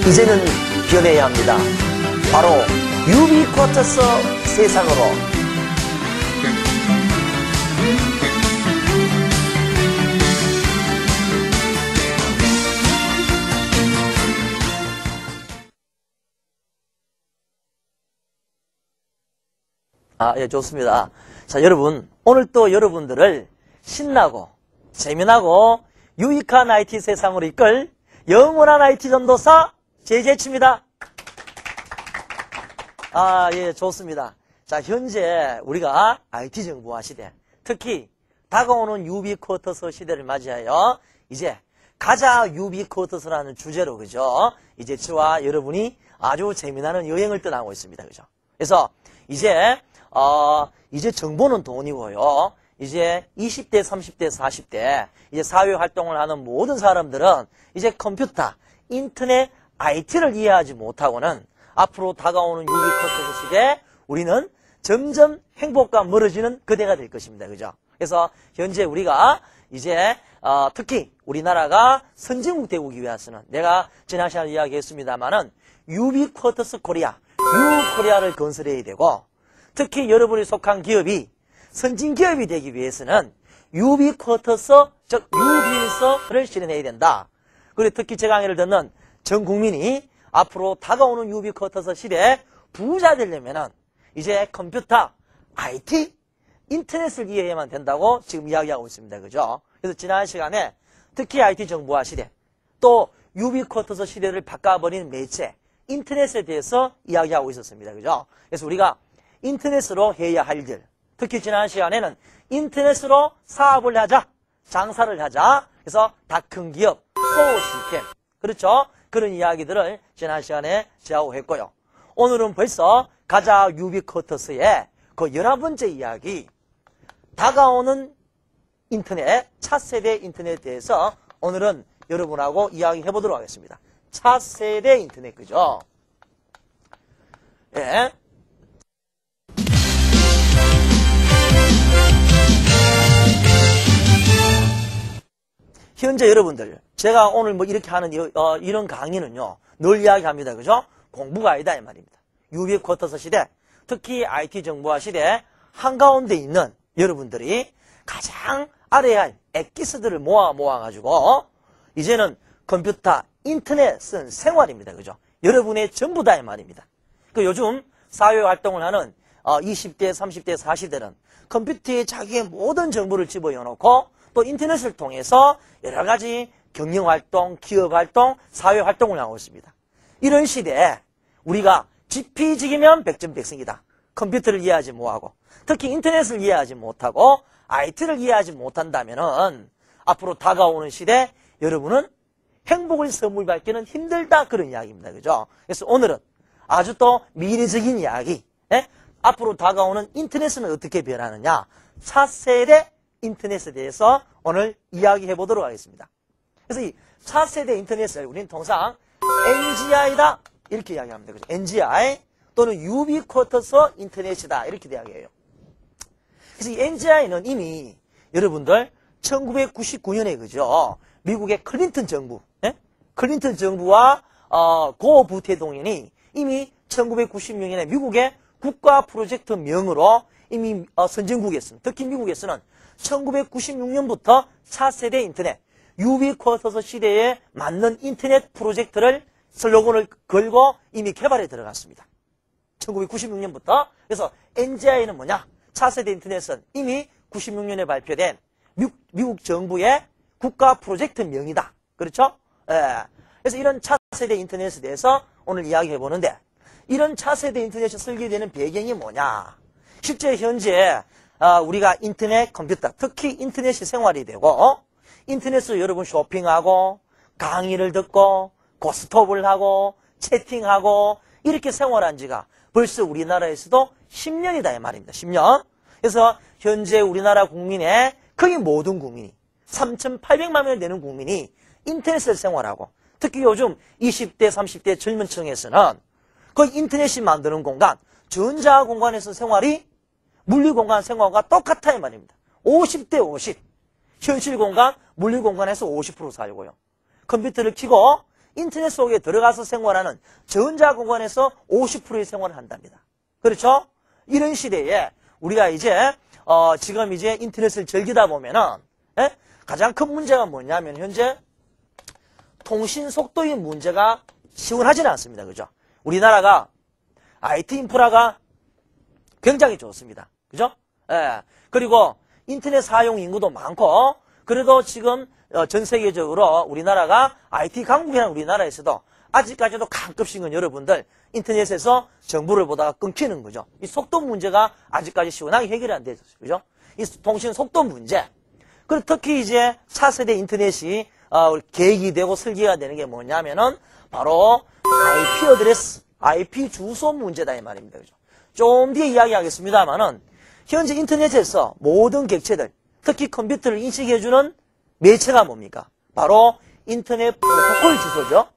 이제는 변해야 합니다. 바로 유비쿼터스 세상으로. 예, 좋습니다. 자, 여러분, 오늘 또 여러분들을 신나고 재미나고 유익한 IT 세상으로 이끌 영원한 IT 전도사 제재치입니다. 예, 좋습니다. 자, 현재 우리가 IT 정보화 시대, 특히 다가오는 유비쿼터스 시대를 맞이하여 이제 가자 유비쿼터스라는 주제로, 그죠? 이제 저와 여러분이 아주 재미나는 여행을 떠나고 있습니다. 그죠? 그래서 이제 정보는 돈이고요. 이제 20대, 30대, 40대, 이제 사회 활동을 하는 모든 사람들은 이제 컴퓨터, 인터넷, IT를 이해하지 못하고는 앞으로 다가오는 유비쿼터스 시대에 우리는 점점 행복과 멀어지는 그대가 될 것입니다. 그죠? 그래서 현재 우리가 이제, 특히 우리나라가 선진국 되기 위해서는 내가 지난 시간에 이야기했습니다만은 유비쿼터스 코리아, 유코리아를 건설해야 되고, 특히 여러분이 속한 기업이 선진기업이 되기 위해서는 유비쿼터스, 즉 유비서를 실현해야 된다. 그리고 특히 제 강의를 듣는 전 국민이 앞으로 다가오는 유비쿼터스 시대에 부자 되려면은 이제 컴퓨터, IT, 인터넷을 이해해야만 된다고 지금 이야기하고 있습니다. 그죠? 그래서 지난 시간에 특히 IT 정보화 시대, 또 유비쿼터스 시대를 바꿔버린 매체, 인터넷에 대해서 이야기하고 있었습니다. 그죠? 그래서 우리가 인터넷으로 해야 할 일, 특히 지난 시간에는 인터넷으로 사업을 하자, 장사를 하자, 그래서 다 큰 기업, 소호 시스템, 그렇죠? 그런 이야기들을 지난 시간에 제하고 했고요. 오늘은 벌써 가자 유비쿼터스의 그 11번째 이야기, 다가오는 인터넷, 차세대 인터넷에 대해서 오늘은 여러분하고 이야기해 보도록 하겠습니다. 차세대 인터넷, 그죠? 예. 현재 여러분들, 제가 오늘 뭐 이렇게 하는 이런 강의는요, 늘 이야기합니다. 그죠? 공부가 아니다, 이 말입니다. 유비쿼터스 시대, 특히 IT 정보화 시대 한가운데 있는 여러분들이 가장 알아야 할 엑기스들을 모아가지고, 이제는 컴퓨터, 인터넷은 생활입니다. 그죠? 여러분의 전부다, 이 말입니다. 요즘 사회 활동을 하는 20대, 30대, 40대는 컴퓨터에 자기의 모든 정보를 집어넣어놓고 또 인터넷을 통해서 여러 가지 경영활동, 기업활동, 사회활동을 하고 있습니다. 이런 시대에 우리가 지피지기면 백전백승이다. 컴퓨터를 이해하지 못하고, 특히 인터넷을 이해하지 못하고, IT를 이해하지 못한다면은 앞으로 다가오는 시대 여러분은 행복을 선물 받기는 힘들다. 그런 이야기입니다. 그죠? 그래서 오늘은 아주 또 미래적인 이야기, 앞으로 다가오는 인터넷은 어떻게 변하느냐, 차세대 인터넷에 대해서 오늘 이야기해 보도록 하겠습니다. 그래서 이 차세대 인터넷을 우리는 통상 NGI다 이렇게 이야기합니다. 그죠? NGI 또는 유비쿼터스 인터넷이다 이렇게 이야기해요. 그래서 이 NGI는 이미 여러분들 1999년에 그죠? 미국의 클린턴 정부, 클린턴 정부와 고 부태동인이 이미 1996년에 미국의 국가 프로젝트 명으로 이미 선진국에서는, 특히 미국에서는 1996년부터 차세대 인터넷, 유비쿼터스 시대에 맞는 인터넷 프로젝트를 슬로건을 걸고 이미 개발에 들어갔습니다. 1996년부터. 그래서 NGI는 뭐냐? 차세대 인터넷은 이미 96년에 발표된 미국 정부의 국가 프로젝트 명이다. 그렇죠? 예. 그래서 이런 차세대 인터넷에 대해서 오늘 이야기해 보는데, 이런 차세대 인터넷이 설계되는 배경이 뭐냐? 실제 현재 우리가 인터넷, 컴퓨터, 특히 인터넷이 생활이 되고, 인터넷으로 여러분 쇼핑하고, 강의를 듣고, 고스톱을 하고, 채팅하고, 이렇게 생활한 지가 벌써 우리나라에서도 10년이다 이 말입니다. 10년. 그래서 현재 우리나라 국민의 거의 모든 국민이 3,800만 명이 되는 국민이 인터넷을 생활하고, 특히 요즘 20대, 30대 젊은 층에서는 거의 인터넷이 만드는 공간, 전자 공간에서 생활이 물리 공간 생활과 똑같아 이 말입니다. 50대 50. 현실 공간, 물리 공간에서 50% 살고요. 컴퓨터를 켜고 인터넷 속에 들어가서 생활하는 전자공간에서 50%의 생활을 한답니다. 그렇죠? 이런 시대에 우리가 이제 지금 이제 인터넷을 즐기다 보면은 가장 큰 문제가 뭐냐면 현재 통신 속도의 문제가 시원하지는 않습니다. 그죠? 우리나라가 IT 인프라가 굉장히 좋습니다. 그죠? 예. 그리고 인터넷 사용 인구도 많고, 그래도 지금 전 세계적으로 우리나라가 IT 강국이라는 우리나라에서도 아직까지도 가끔씩은 여러분들 인터넷에서 정보를 보다가 끊기는 거죠. 이 속도 문제가 아직까지 시원하게 해결이 안 되죠. 그죠? 이 통신 속도 문제. 그리고 특히 이제 차세대 인터넷이 계획이 되고 설계가 되는 게 뭐냐면은 바로 IP 어드레스, IP 주소 문제다 이 말입니다. 그죠? 좀 뒤에 이야기하겠습니다만은 현재 인터넷에서 모든 객체들, 특히 컴퓨터를 인식해주는 매체가 뭡니까? 바로 인터넷 프로토콜 주소죠.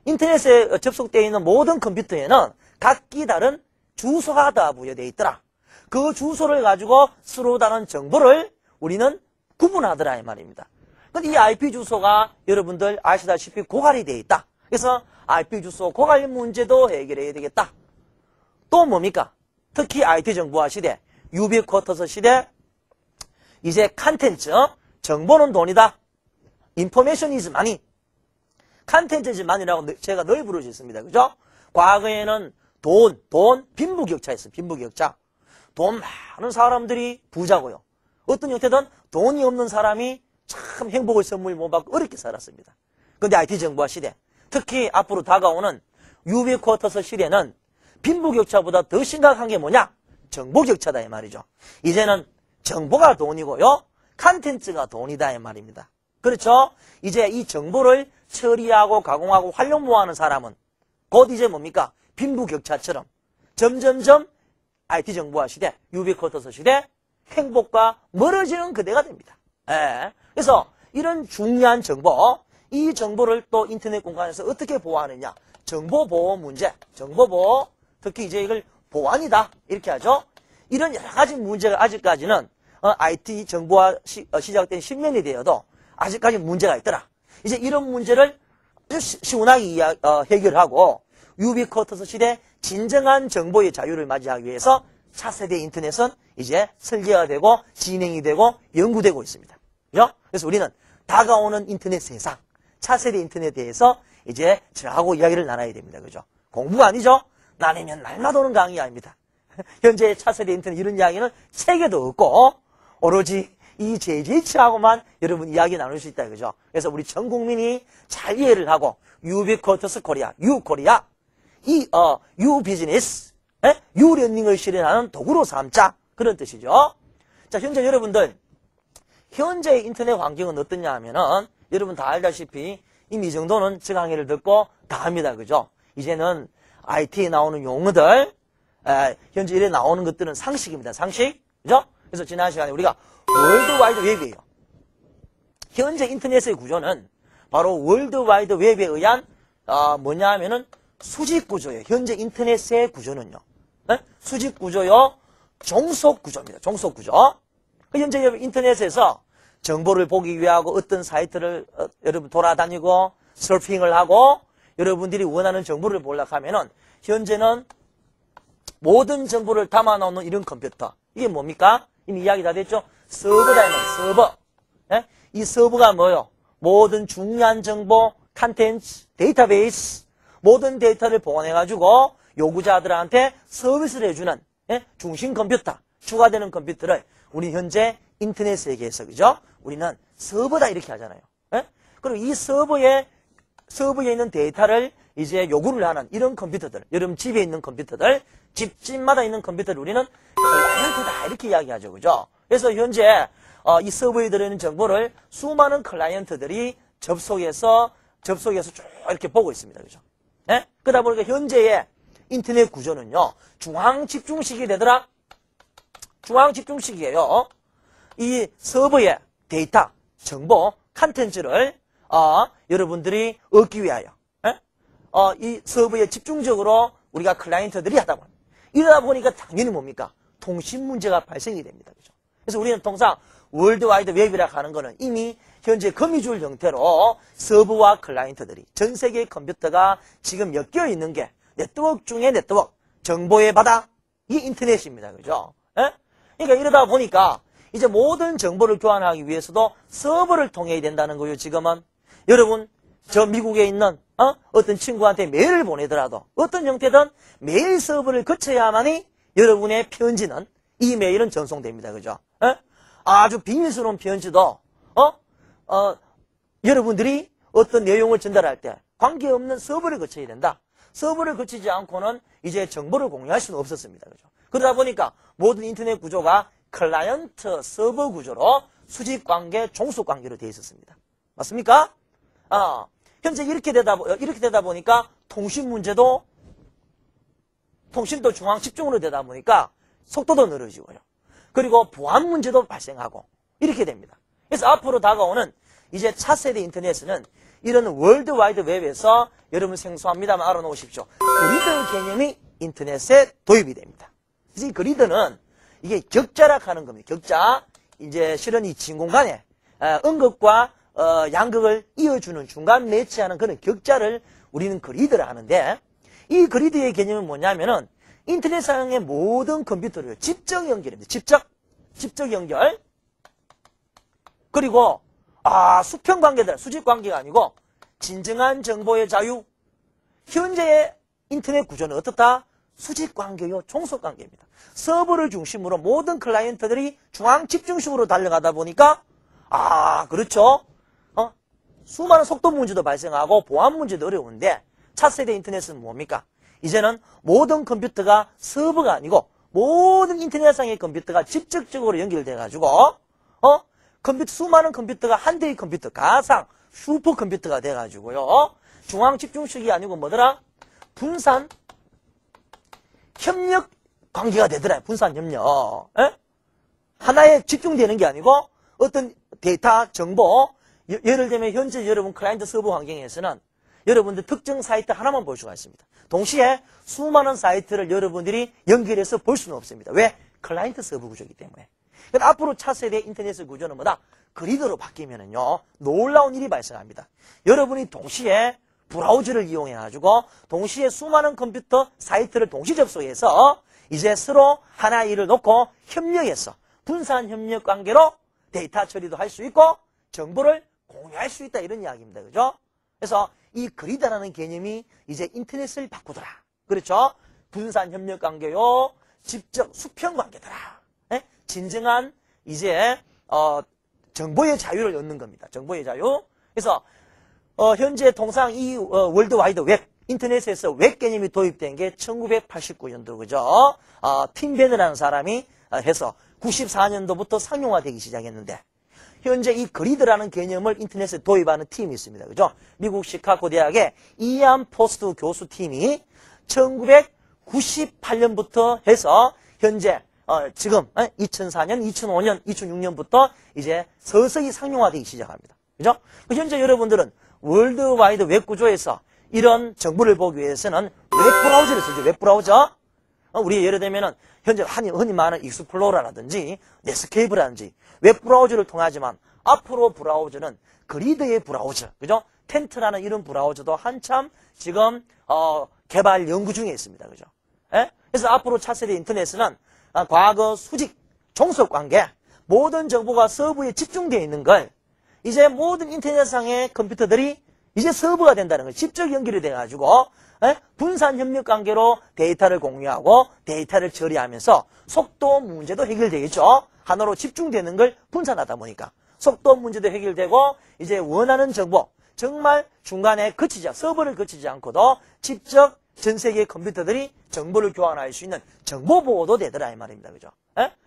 인터넷에 접속되어 있는 모든 컴퓨터에는 각기 다른 주소가 다 부여되어 있더라. 그 주소를 가지고 서로 다른 정보를 우리는 구분하더라 이 말입니다. 근데 이 IP 주소가 여러분들 아시다시피 고갈이 되어 있다. 그래서 IP 주소 고갈 문제도 해결해야 되겠다. 또 뭡니까? 특히 IT 정보화 시대, 유비쿼터스 시대, 이제 컨텐츠, 정보는 돈이다. 인포메이션 이즈 마니. 컨텐츠 이즈 마니라고 제가 늘 부르셨습니다. 그죠? 과거에는 돈, 빈부격차였어요. 빈부격차. 돈 많은 사람들이 부자고요. 어떤 형태든 돈이 없는 사람이 참 행복의 선물 못 받고 어렵게 살았습니다. 근데 IT 정보화 시대, 특히 앞으로 다가오는 유비쿼터스 시대는 빈부격차보다 더 심각한 게 뭐냐? 정보격차다 이 말이죠. 이제는 정보가 돈이고요. 컨텐츠가 돈이다 이 말입니다. 그렇죠? 이제 이 정보를 처리하고 가공하고 활용모하는 사람은 곧 이제 뭡니까? 빈부격차처럼 점점점 IT 정보화 시대, 유비쿼터스 시대, 행복과 멀어지는 그대가 됩니다. 예. 그래서 이런 중요한 정보, 이 정보를 또 인터넷 공간에서 어떻게 보호하느냐? 정보보호 문제, 정보보호, 특히 이제 이걸 보안이다 이렇게 하죠. 이런 여러 가지 문제가 아직까지는 IT 정보화 시작된 10년이 되어도 아직까지 문제가 있더라. 이제 이런 문제를 시원하게 해결하고 유비쿼터스 시대 진정한 정보의 자유를 맞이하기 위해서 차세대 인터넷은 이제 설계가 되고 진행이 되고 연구되고 있습니다. 그죠? 그래서 우리는 다가오는 인터넷 세상, 차세대 인터넷에 대해서 이제 저하고 이야기를 나눠야 됩니다. 그죠? 공부가 아니죠? 나누면 날마다 오는 강의 아닙니다. 현재 차세대 인터넷 이런 이야기는 책에도 없고 오로지 이 JJ치하고만 여러분 이야기 나눌 수 있다. 그죠? 그래서 우리 전 국민이 잘 이해를 하고 유비쿼터스 코리아, 유코리아, 유비즈니스, 유러닝을 실현하는 도구로 삼자. 그런 뜻이죠. 자, 현재 여러분들 현재 인터넷 환경은 어떠냐 하면은 여러분 다 알다시피 이미 이 정도는 저 강의를 듣고 다 합니다. 그죠? 이제는 IT에 나오는 용어들, 현재 일에 나오는 것들은 상식입니다. 상식. 그죠? 그래서 지난 시간에 우리가 월드와이드 웹이에요. 현재 인터넷의 구조는 바로 월드와이드 웹에 의한 뭐냐 하면은 수직 구조예요. 현재 인터넷의 구조는요. 수직 구조요. 종속 구조입니다. 종속 구조. 현재 인터넷에서 정보를 보기 위하고 어떤 사이트를 여러분 돌아다니고 서핑을 하고 여러분들이 원하는 정보를 보려고 하면은 현재는 모든 정보를 담아놓는 이런 컴퓨터. 이게 뭡니까? 이미 이야기 다 됐죠? 서버다, 서버. 이 서버가 뭐요? 모든 중요한 정보, 컨텐츠, 데이터베이스, 모든 데이터를 보관해가지고 요구자들한테 서비스를 해주는 중심 컴퓨터, 추가되는 컴퓨터를 우리 현재 인터넷 세계에서, 그죠? 우리는 서버다 이렇게 하잖아요. 그리고 이 서버에 있는 데이터를 이제 요구를 하는 이런 컴퓨터들, 여러분 집에 있는 컴퓨터들, 집집마다 있는 컴퓨터를 우리는 클라이언트다 이렇게 이야기하죠. 그죠? 그래서 현재 이 서버에 들어있는 정보를 수많은 클라이언트들이 접속해서 쭉 이렇게 보고 있습니다. 그죠? 그러다 보니까 현재의 인터넷 구조는요, 중앙 집중식이 되더라. 중앙 집중식이에요. 이 서버의 데이터, 정보, 컨텐츠를 여러분들이 얻기 위하여 이 서버에 집중적으로 우리가 클라이언트들이 하다 보니 이러다 보니까 당연히 뭡니까? 통신 문제가 발생이 됩니다. 그죠? 그래서 우리는 통상 월드와이드 웹이라고 하는 거는 이미 현재 거미줄 형태로 서버와 클라이언트들이 전 세계 컴퓨터가 지금 엮여 있는 게 네트워크 중에 네트워크, 정보의 바다, 이 인터넷입니다. 그죠? 예? 그러니까 이러다 보니까 이제 모든 정보를 교환하기 위해서도 서버를 통해야 된다는 거예요, 지금은. 여러분, 저 미국에 있는 어떤 친구한테 메일을 보내더라도 어떤 형태든 메일 서버를 거쳐야만이 여러분의 편지는, 이메일은 전송됩니다. 그죠? 예? 아주 비밀스러운 편지도 여러분들이 어떤 내용을 전달할 때 관계없는 서버를 거쳐야 된다. 서버를 거치지 않고는 이제 정보를 공유할 수는 없었습니다. 그죠? 그러다 보니까 모든 인터넷 구조가 클라이언트 서버 구조로 수직 관계, 종속 관계로 되어 있었습니다. 맞습니까? 현재 이렇게 되다 보니까 통신도 중앙 집중으로 되다 보니까 속도도 늘어지고요. 그리고 보안 문제도 발생하고 이렇게 됩니다. 그래서 앞으로 다가오는 이제 차세대 인터넷은 이런 월드와이드 웹에서 여러분 생소합니다만 알아놓으십시오. 그리드 개념이 인터넷에 도입이 됩니다. 그래서 이 그리드는 이게 격자라 하는 겁니다. 격자. 이제 실은 이 진공간에 음극과 양극을 이어주는 중간 매치하는 그런 격자를 우리는 그리드라 하는데, 이 그리드의 개념은 뭐냐면은 인터넷상의 모든 컴퓨터를 직접 연결입니다. 직접 연결. 그리고 수평 관계들, 수직 관계가 아니고 진정한 정보의 자유. 현재의 인터넷 구조는 어떻다? 수직 관계요, 종속 관계입니다. 서버를 중심으로 모든 클라이언트들이 중앙 집중식으로 달려가다 보니까 그렇죠. 수많은 속도 문제도 발생하고 보안 문제도 어려운데, 차세대 인터넷은 뭡니까? 이제는 모든 컴퓨터가 서버가 아니고 모든 인터넷상의 컴퓨터가 직접적으로 연결돼가지고 수많은 컴퓨터가 한 대의 컴퓨터, 가상 슈퍼컴퓨터가 돼가지고요. 중앙 집중식이 아니고 뭐더라? 분산 협력 관계가 되더라. 분산 협력. 하나에 집중되는 게 아니고 어떤 데이터, 정보, 예를 들면 현재 여러분 클라이언트 서버 환경에서는 여러분들 특정 사이트 하나만 볼 수가 있습니다. 동시에 수많은 사이트를 여러분들이 연결해서 볼 수는 없습니다. 왜? 클라이언트 서버 구조이기 때문에. 그러니까 앞으로 차세대 인터넷 구조는 뭐다? 그리드로 바뀌면은요, 놀라운 일이 발생합니다. 여러분이 동시에 브라우저를 이용해가지고 동시에 수많은 컴퓨터 사이트를 동시 접속해서 이제 서로 하나의 일을 놓고 협력해서 분산 협력 관계로 데이터 처리도 할 수 있고 정보를 공유할 수 있다, 이런 이야기입니다. 그죠? 그래서 이 그리드라는 개념이 이제 인터넷을 바꾸더라. 그렇죠? 분산 협력 관계요, 직접 수평 관계더라. 진정한 이제 정보의 자유를 얻는 겁니다. 정보의 자유. 그래서 현재 통상 이 월드와이드 웹, 인터넷에서 웹 개념이 도입된 게 1989년도, 그죠? 팀 베너라는 사람이 해서 94년도부터 상용화되기 시작했는데, 현재 이 그리드라는 개념을 인터넷에 도입하는 팀이 있습니다. 그죠? 미국 시카고 대학의 이안 포스트 교수팀이 1998년부터 해서 현재 지금 2004년, 2005년, 2006년부터 이제 서서히 상용화되기 시작합니다. 그죠? 현재 여러분들은 월드와이드 웹 구조에서 이런 정보를 보기 위해서는 웹브라우저를 쓰죠. 웹브라우저. 우리 예를 들면은 현재 흔히 말하는 익스플로러라든지 넷스케이프라든지 웹브라우저를 통하지만, 앞으로 브라우저는 그리드의 브라우저, 그죠? 텐트라는 이런 브라우저도 한참 지금 개발 연구 중에 있습니다. 그죠? 그래서 앞으로 차세대 인터넷은 과거 수직 종속 관계, 모든 정보가 서버에 집중되어 있는 걸 이제 모든 인터넷상의 컴퓨터들이 이제 서버가 된다는 거예요. 직접 연결이 돼가지고 분산 협력 관계로 데이터를 공유하고 데이터를 처리하면서 속도 문제도 해결되겠죠. 하나로 집중되는 걸 분산하다 보니까 속도 문제도 해결되고, 이제 원하는 정보, 정말 중간에 서버를 거치지 않고도 직접 전 세계 컴퓨터들이 정보를 교환할 수 있는 정보 보호도 되더라, 이 말입니다. 그죠?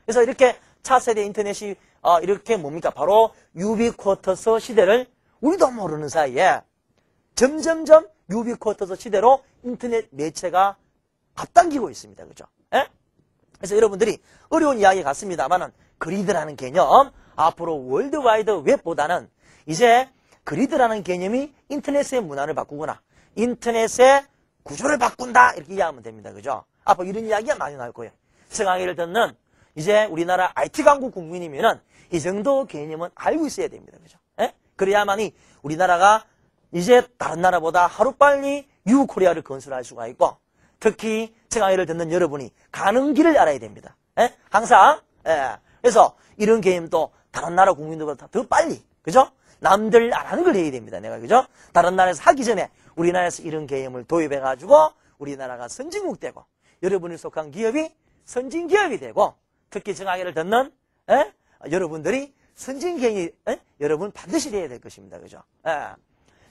그래서 이렇게 차세대 인터넷이 이렇게 뭡니까? 바로 유비쿼터스 시대를 우리도 모르는 사이에 점점점 유비쿼터스 시대로 인터넷 매체가 앞당기고 있습니다. 그죠? 그래서 여러분들이 어려운 이야기 같습니다만은 그리드라는 개념, 앞으로 월드와이드 웹보다는 이제 그리드라는 개념이 인터넷의 문화를 바꾸거나 인터넷의 구조를 바꾼다, 이렇게 이해하면 됩니다. 그죠? 앞으로 이런 이야기가 많이 나올 거예요. 성황회를 듣는 이제 우리나라 IT 강국 국민이면은 이 정도 개념은 알고 있어야 됩니다. 그죠? 그래야만이 우리나라가 이제 다른 나라보다 하루빨리 유코리아를 건설할 수가 있고, 특히 제 강의를 듣는 여러분이 가는 길을 알아야 됩니다. 예? 항상. 예. 그래서 이런 개념도 다른 나라 국민들보다 더 빨리, 그죠? 남들 안 하는 걸 해야 됩니다. 내가, 그죠? 다른 나라에서 하기 전에 우리나라에서 이런 개념을 도입해가지고 우리나라가 선진국 되고, 여러분이 속한 기업이 선진기업이 되고, 특히 제 강의를 듣는 여러분들이 선진기업이 여러분 반드시 돼야 될 것입니다. 그죠? 예.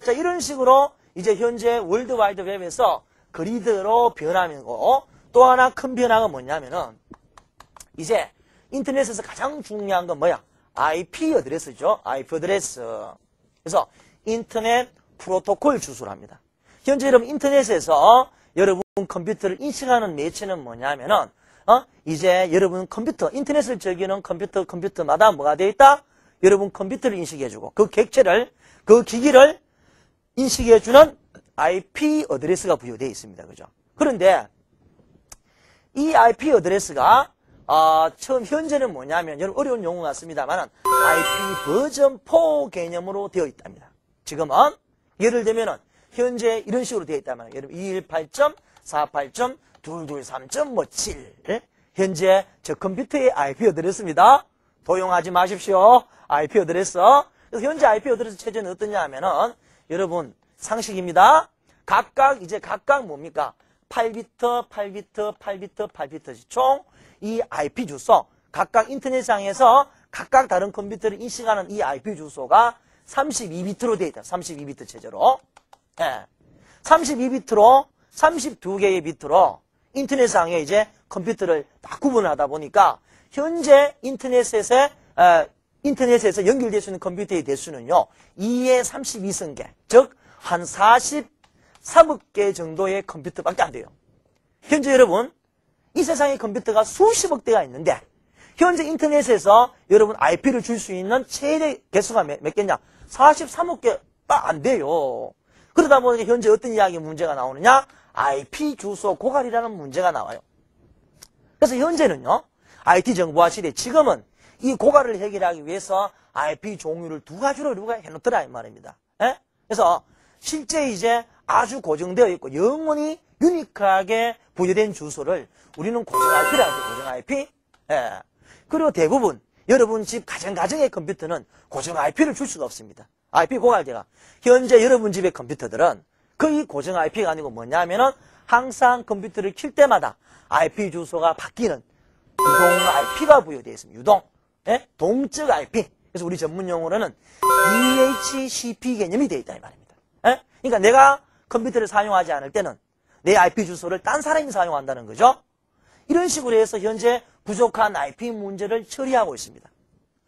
자, 이런 식으로 이제 현재 월드와이드 웹에서 그리드로 변하고, 또 하나 큰 변화가 뭐냐면은 이제 인터넷에서 가장 중요한 건 뭐야? IP 어드레스죠. IP 어드레스. 그래서 인터넷 프로토콜 주소랍니다. 현재 여러분 인터넷에서 여러분 컴퓨터를 인식하는 매체는 뭐냐면은 이제 여러분 컴퓨터, 인터넷을 즐기는 컴퓨터마다 뭐가 되어 있다? 여러분 컴퓨터를 인식해주고 그 객체를, 그 기기를 인식해주는 IP 어드레스가 부여되어 있습니다. 그죠? 그런데 이 IP 어드레스가 처음 현재는 뭐냐면, 여러분 어려운 용어 같습니다만 IP 버전 4 개념으로 되어 있답니다. 지금은 예를 들면은 현재 이런 식으로 되어 있다면 여러분 218.48.223.7 현재 저 컴퓨터의 IP 어드레스입니다. 도용하지 마십시오. IP 어드레스. 그래서 현재 IP 어드레스 체제는 어떠냐 하면은 여러분 상식입니다. 각각 뭡니까? 8비트, 8비트, 8비트, 8비트지. 총 이 IP 주소, 각각 인터넷상에서 각각 다른 컴퓨터를 인식하는 이 IP 주소가 32비트로 되어 있다. 32비트 체제로. 예. 32비트로 32개의 비트로 인터넷상에 이제 컴퓨터를 딱 구분을 하다 보니까 현재 인터넷에서 연결될 수 있는 컴퓨터의 대수는요. 2의 32승계, 즉 한 43억 개 정도의 컴퓨터밖에 안 돼요. 현재 여러분 이 세상에 컴퓨터가 수십억 대가 있는데 현재 인터넷에서 여러분 IP를 줄 수 있는 최대 개수가 몇 개냐? 43억 개가 안 돼요. 그러다 보니까 현재 어떤 이야기 문제가 나오느냐? IP 주소 고갈이라는 문제가 나와요. 그래서 현재는요. IT 정보화 시대, 지금은 이 고갈을 해결하기 위해서 IP 종류를 두 가지로 우리가 해놓더라 이 말입니다. 예? 그래서 실제 이제 아주 고정되어 있고 영원히 유니크하게 부여된 주소를 우리는 고정 IP라고 하죠. 고정 IP. 예. 그리고 대부분 여러분 집 가정의 컴퓨터는 고정 IP를 줄 수가 없습니다. IP 고갈제가. 현재 여러분 집의 컴퓨터들은 거의 고정 IP가 아니고 뭐냐면은 항상 컴퓨터를 킬 때마다 IP 주소가 바뀌는 유동 IP가 부여되어 있습니다. 유동. 예? 동적 IP. 그래서 우리 전문 용어로는 DHCP 개념이 되어 있다 이 말입니다. 예? 그러니까 내가 컴퓨터를 사용하지 않을 때는 내 IP 주소를 딴 사람이 사용한다는 거죠. 이런 식으로 해서 현재 부족한 IP 문제를 처리하고 있습니다.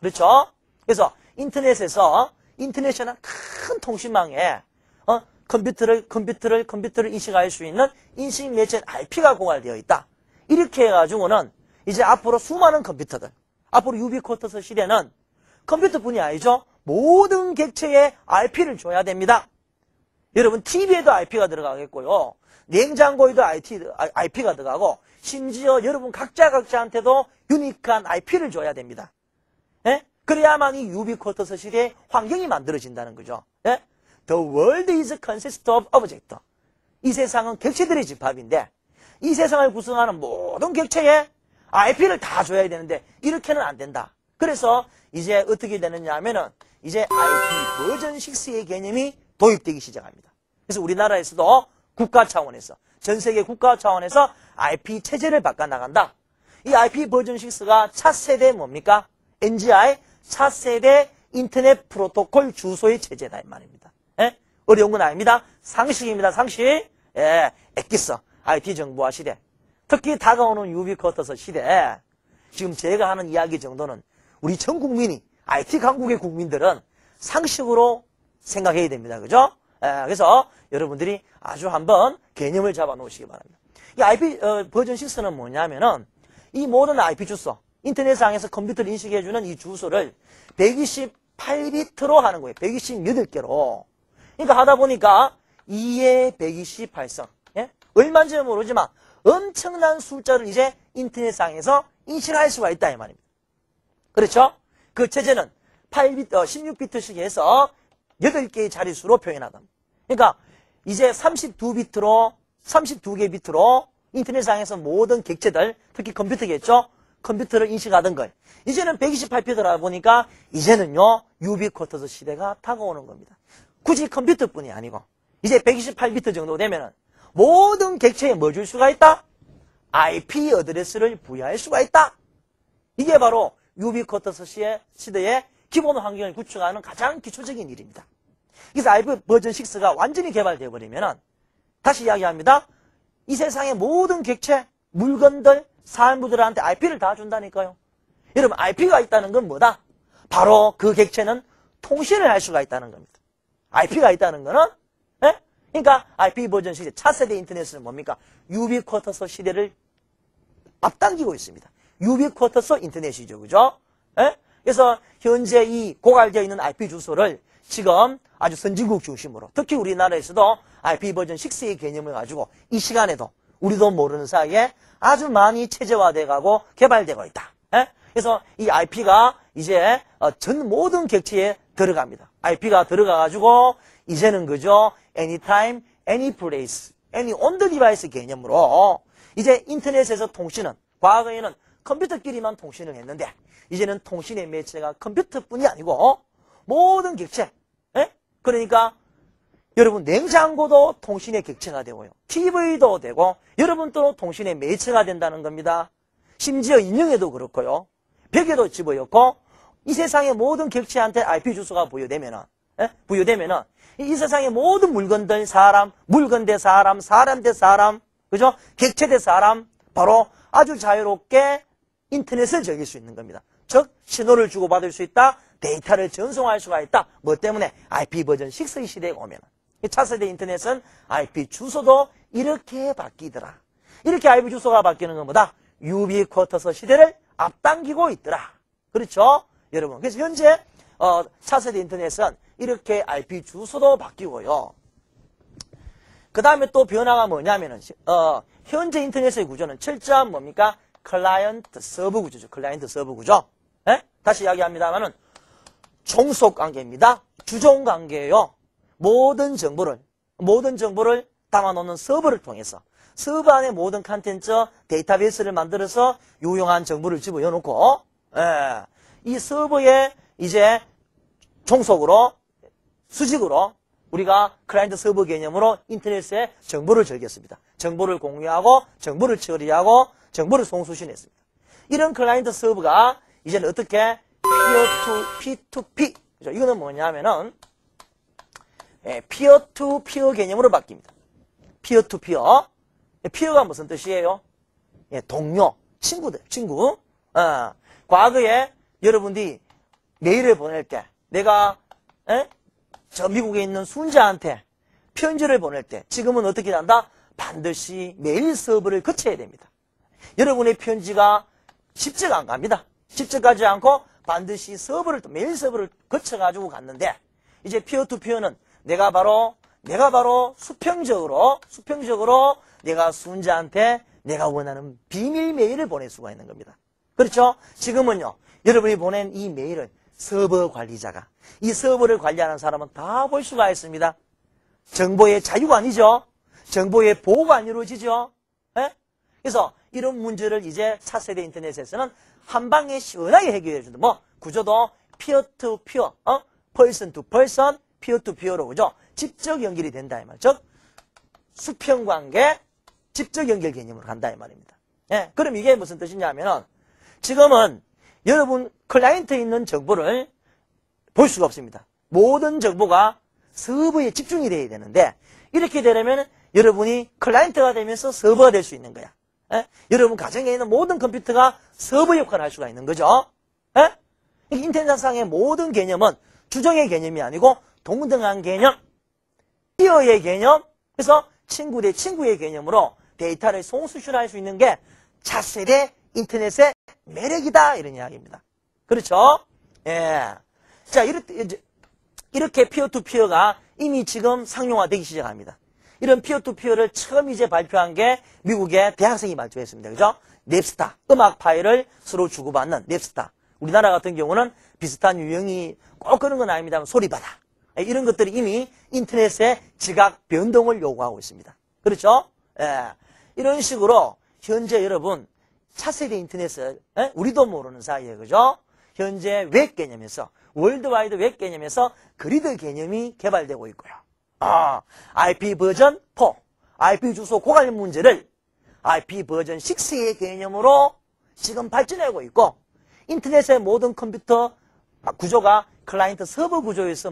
그렇죠? 그래서 인터넷이나 큰 통신망에 컴퓨터를 인식할 수 있는 인식 매체 IP가 고갈되어 있다. 이렇게 해가지고는 이제 앞으로 수많은 컴퓨터들, 앞으로 유비쿼터스 시대는 컴퓨터뿐이 아니죠. 모든 객체에 IP를 줘야 됩니다. 여러분 TV에도 IP가 들어가겠고요. 냉장고에도 IP가 들어가고 심지어 여러분 각자한테도 유니크한 IP를 줘야 됩니다. 예? 그래야만 이 유비쿼터스 시대의 환경이 만들어진다는 거죠. 예? The world is consist of objects. 이 세상은 객체들의 집합인데 이 세상을 구성하는 모든 객체에 IP를 다 줘야 되는데 이렇게는 안 된다. 그래서 이제 어떻게 되느냐 하면은 이제 IP 버전 6의 개념이 도입되기 시작합니다. 그래서 우리나라에서도 국가 차원에서, 전 세계 국가 차원에서 IP 체제를 바꿔나간다. 이 IP 버전 6가 차세대 뭡니까? NGI 차세대 인터넷 프로토콜 주소의 체제다 이 말입니다. 예? 어려운 건 아닙니다. 상식입니다. 상식. 예, 엑기스 IT 정보화 시대. 특히 다가오는 유비쿼터스 시대. 지금 제가 하는 이야기 정도는 우리 전 국민이, IT 강국의 국민들은 상식으로 생각해야 됩니다. 그죠? 예, 그래서 여러분들이 아주 한번 개념을 잡아 놓으시기 바랍니다. 이 IP 버전 6는 뭐냐면은 이 모든 IP 주소, 인터넷상에서 컴퓨터를 인식해주는 이 주소를 128비트로 하는 거예요. 128개로. 그러니까 하다 보니까 2의 128성. 예? 얼마인지는 모르지만 엄청난 숫자를 이제 인터넷상에서 인식할 수가 있다 이 말입니다. 그렇죠? 그 체제는 16비트씩 해서 8개의 자릿수로 표현하다. 그러니까 이제 32개 비트로 인터넷상에서 모든 객체들, 특히 컴퓨터겠죠? 컴퓨터를 인식하던 걸. 이제는 128비트라 보니까 이제는요, 유비쿼터스 시대가 다가오는 겁니다. 굳이 컴퓨터뿐이 아니고 이제 128비트 정도 되면은 모든 객체에 뭐 줄 수가 있다? IP 어드레스를 부여할 수가 있다. 이게 바로 유비쿼터스 시대의 기본 환경을 구축하는 가장 기초적인 일입니다. 그래서 IP 버전 6가 완전히 개발되어 버리면은 다시 이야기합니다. 이 세상의 모든 객체, 물건들, 사물들한테 IP를 다 준다니까요. 여러분, IP가 있다는 건 뭐다? 바로 그 객체는 통신을 할 수가 있다는 겁니다. IP가 있다는 거는, 예? 그러니까 IP 버전 시대, 차세대 인터넷은 뭡니까? 유비쿼터스 시대를 앞당기고 있습니다. 유비쿼터스 인터넷이죠. 그죠? 예? 그래서 현재 이 고갈되어 있는 IP 주소를 지금 아주 선진국 중심으로, 특히 우리나라에서도 IP 버전 6의 개념을 가지고 이 시간에도 우리도 모르는 사이에 아주 많이 체제화돼 가고 개발되고 있다. 예? 그래서 이 IP가 이제 전 모든 객체에 들어갑니다. IP가 들어가가지고 이제는 그죠? anytime, any place, any on the device 개념으로 이제 인터넷에서 통신은 과거에는 컴퓨터끼리만 통신을 했는데 이제는 통신의 매체가 컴퓨터뿐이 아니고 모든 객체. 예? 그러니까 여러분 냉장고도 통신의 객체가 되고요. TV도 되고 여러분도 통신의 매체가 된다는 겁니다. 심지어 인형에도 그렇고요. 벽에도 집어넣고 이 세상의 모든 객체한테 IP 주소가 부여되면은 이 세상의 모든 물건들, 사람, 물건 대 사람, 사람 대 사람, 그죠? 객체 대 사람, 바로 아주 자유롭게 인터넷을 즐길 수 있는 겁니다. 즉, 신호를 주고받을 수 있다, 데이터를 전송할 수가 있다. 뭐 때문에? IP 버전 6의 시대에 오면은. 차세대 인터넷은 IP 주소도 이렇게 바뀌더라. 이렇게 IP 주소가 바뀌는 것보다 유비쿼터스 시대를 앞당기고 있더라. 그렇죠? 여러분. 그래서 현재 차세대 인터넷은 이렇게 IP 주소도 바뀌고요. 그 다음에 또 변화가 뭐냐면은 현재 인터넷의 구조는 철저한 뭡니까? 클라이언트 서버 구조죠. 클라이언트 서버 구조. 예? 다시 이야기합니다만은 종속 관계입니다. 주종 관계예요. 모든 정보를 담아놓는 서버를 통해서 서버 안에 모든 컨텐츠 데이터베이스를 만들어서 유용한 정보를 집어넣고 이 서버에 이제 종속으로 수직으로 우리가 클라이언트 서버 개념으로 인터넷에 정보를 즐겼습니다. 정보를 공유하고 정보를 처리하고 정보를 송수신했습니다. 이런 클라이언트 서버가 이제는 어떻게 P2P 그죠? 이거는 뭐냐면은 피어 투 피어 개념으로 바뀝니다. 피어 투 피어. 피어가 무슨 뜻이에요? 동료, 친구. 과거에 여러분들이 메일을 보낼 때 내가 저 미국에 있는 순자한테 편지를 보낼 때 지금은 어떻게 한다? 반드시 메일 서버를 거쳐야 됩니다. 여러분의 편지가 직접 안 갑니다. 직접 가지 않고 반드시 메일 서버를 거쳐가지고 갔는데 이제 피어 투 피어는 내가 바로 수평적으로 내가 순자한테 내가 원하는 비밀 메일을 보낼 수가 있는 겁니다. 그렇죠? 지금은요, 여러분이 보낸 이 메일을 서버 관리자가, 이 서버를 관리하는 사람은 다 볼 수가 있습니다. 정보의 자유가 아니죠? 정보의 보호가 안 이루어지죠? 예? 그래서 이런 문제를 이제 차세대 인터넷에서는 한 방에 시원하게 해결해 준다. 구조도 피어 투 피어, person to person, 피어 투 피어로 그죠? 직접 연결이 된다 이 말. 즉 수평 관계, 직접 연결 개념으로 간다 이 말입니다. 예, 그럼 이게 무슨 뜻이냐면은 지금은 여러분 클라이언트에 있는 정보를 볼 수가 없습니다. 모든 정보가 서버에 집중이 돼야 되는데 이렇게 되려면 여러분이 클라이언트가 되면서 서버가 될 수 있는 거야. 예? 여러분 가정에 있는 모든 컴퓨터가 서버 역할을 할 수가 있는 거죠. 예? 인터넷상의 모든 개념은 주정의 개념이 아니고 동등한 개념, 피어의 개념, 그래서 친구 대 친구의 개념으로 데이터를 송수신할 수 있는 게 차세대 인터넷의 매력이다 이런 이야기입니다. 그렇죠? 예. 자, 이렇게 피어투피어가 이미 지금 상용화되기 시작합니다. 이런 피어투피어를 처음 이제 발표한 게 미국의 대학생이 발표했습니다. 그죠? 넵스타. 음악 파일을 서로 주고받는 넵스타. 우리나라 같은 경우는 비슷한 유형이 꼭 그런 건 아닙니다만 소리바다. 이런 것들이 이미 인터넷의 지각 변동을 요구하고 있습니다. 그렇죠? 이런 식으로 현재 여러분 차세대 인터넷을 우리도 모르는 사이에 그죠? 현재 웹 개념에서 월드와이드 웹 개념에서 그리드 개념이 개발되고 있고요. IP 버전 4, IP 주소 고갈 문제를 IP 버전 6의 개념으로 지금 발전하고 있고 인터넷의 모든 컴퓨터 구조가 클라이언트 서버 구조에서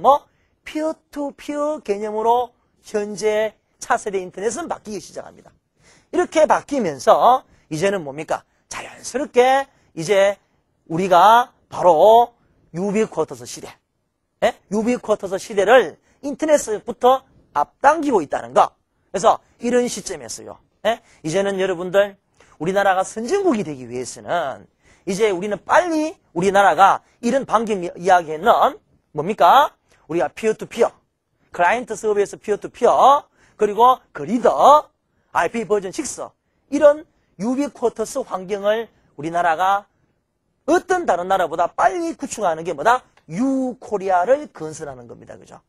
피어-투-피어 개념으로 현재 차세대 인터넷은 바뀌기 시작합니다. 이렇게 바뀌면서 이제는 뭡니까? 자연스럽게 이제 우리가 바로 유비쿼터스 시대, 유비쿼터스 시대를 인터넷부터 앞당기고 있다는 거. 그래서 이런 시점에서요. 이제는 여러분들 우리나라가 선진국이 되기 위해서는 이제 우리는 빨리 우리나라가 이런 방금 이야기했는 뭡니까? 우리가 피어-투-피어, 클라이언트 서버에서 피어-투-피어, 그리고 그리더, IP 버전 6 이런 유비쿼터스 환경을 우리나라가 어떤 다른 나라보다 빨리 구축하는 게 뭐다? 유코리아를 건설하는 겁니다. 그죠?